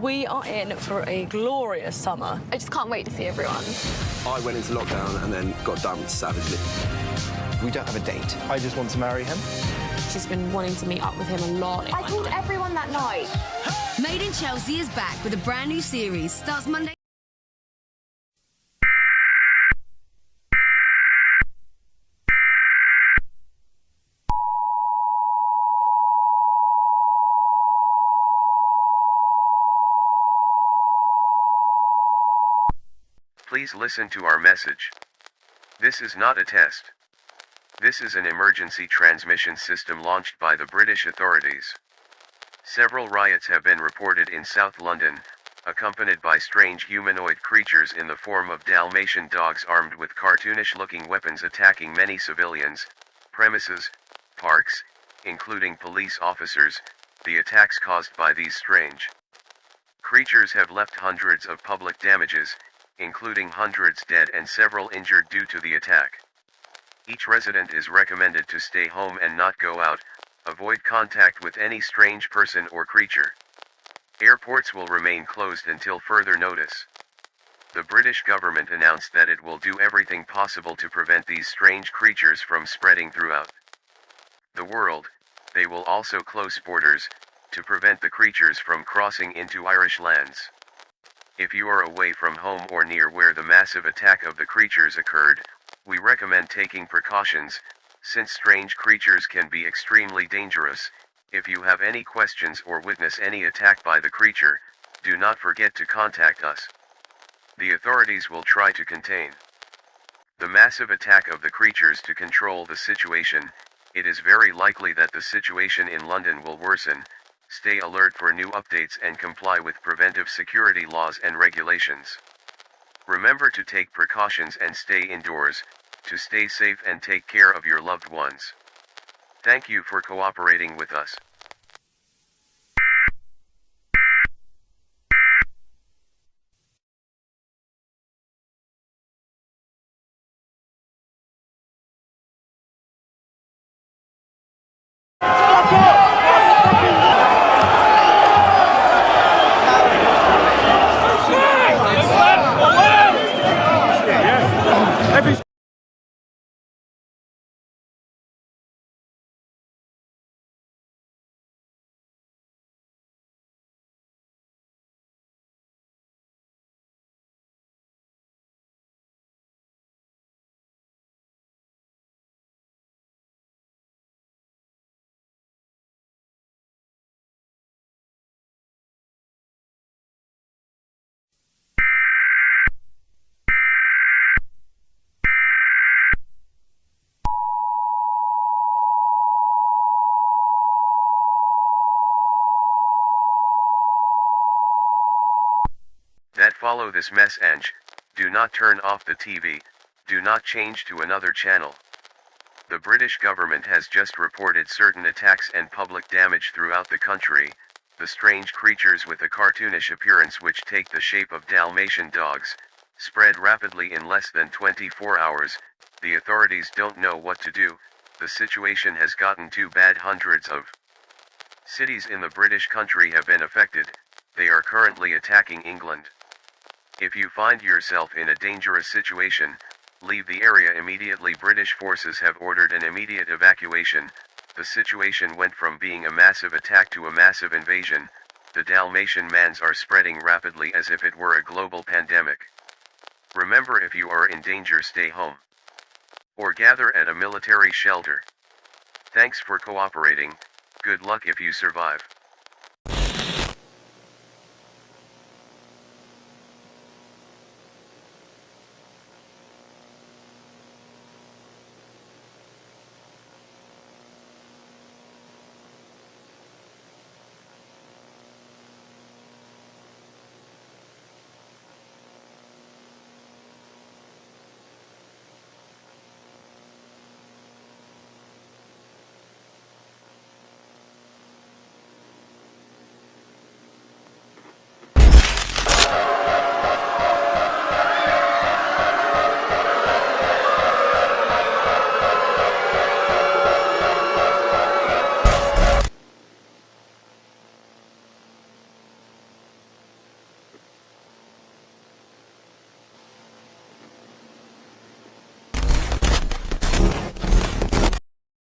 We are in for a glorious summer. I just can't wait to see everyone. I went into lockdown and then got dumped savagely. We don't have a date. I just want to marry him. She's been wanting to meet up with him a lot. I called everyone that night. Made in Chelsea is back with a brand new series. Starts Monday. Please listen to our message. This is not a test. This is an emergency transmission system launched by the British authorities. Several riots have been reported in South London, accompanied by strange humanoid creatures in the form of Dalmatian dogs armed with cartoonish-looking weapons attacking many civilians, premises, parks, including police officers. The attacks caused by these strange creatures have left hundreds of public damages, including hundreds dead and several injured due to the attack. Each resident is recommended to stay home and not go out, avoid contact with any strange person or creature. Airports will remain closed until further notice. The British government announced that it will do everything possible to prevent these strange creatures from spreading throughout the world. They will also close borders, to prevent the creatures from crossing into Irish lands. If you are away from home or near where the massive attack of the creatures occurred, we recommend taking precautions, since strange creatures can be extremely dangerous. If you have any questions or witness any attack by the creature, do not forget to contact us. The authorities will try to contain the massive attack of the creatures to control the situation. It is very likely that the situation in London will worsen. Stay alert for new updates and comply with preventive security laws and regulations. Remember to take precautions and stay indoors, to stay safe and take care of your loved ones. Thank you for cooperating with us. Follow this message. Do not turn off the TV, do not change to another channel. The British government has just reported certain attacks and public damage throughout the country. The strange creatures with a cartoonish appearance which take the shape of Dalmatian dogs, spread rapidly in less than 24 hours. The authorities don't know what to do. The situation has gotten too bad. Hundreds of cities in the British country have been affected. They are currently attacking England. If you find yourself in a dangerous situation, leave the area immediately. British forces have ordered an immediate evacuation. The situation went from being a massive attack to a massive invasion. The Dalmatian mans are spreading rapidly as if it were a global pandemic. Remember, if you are in danger, stay home or gather at a military shelter. Thanks for cooperating. Good luck if you survive.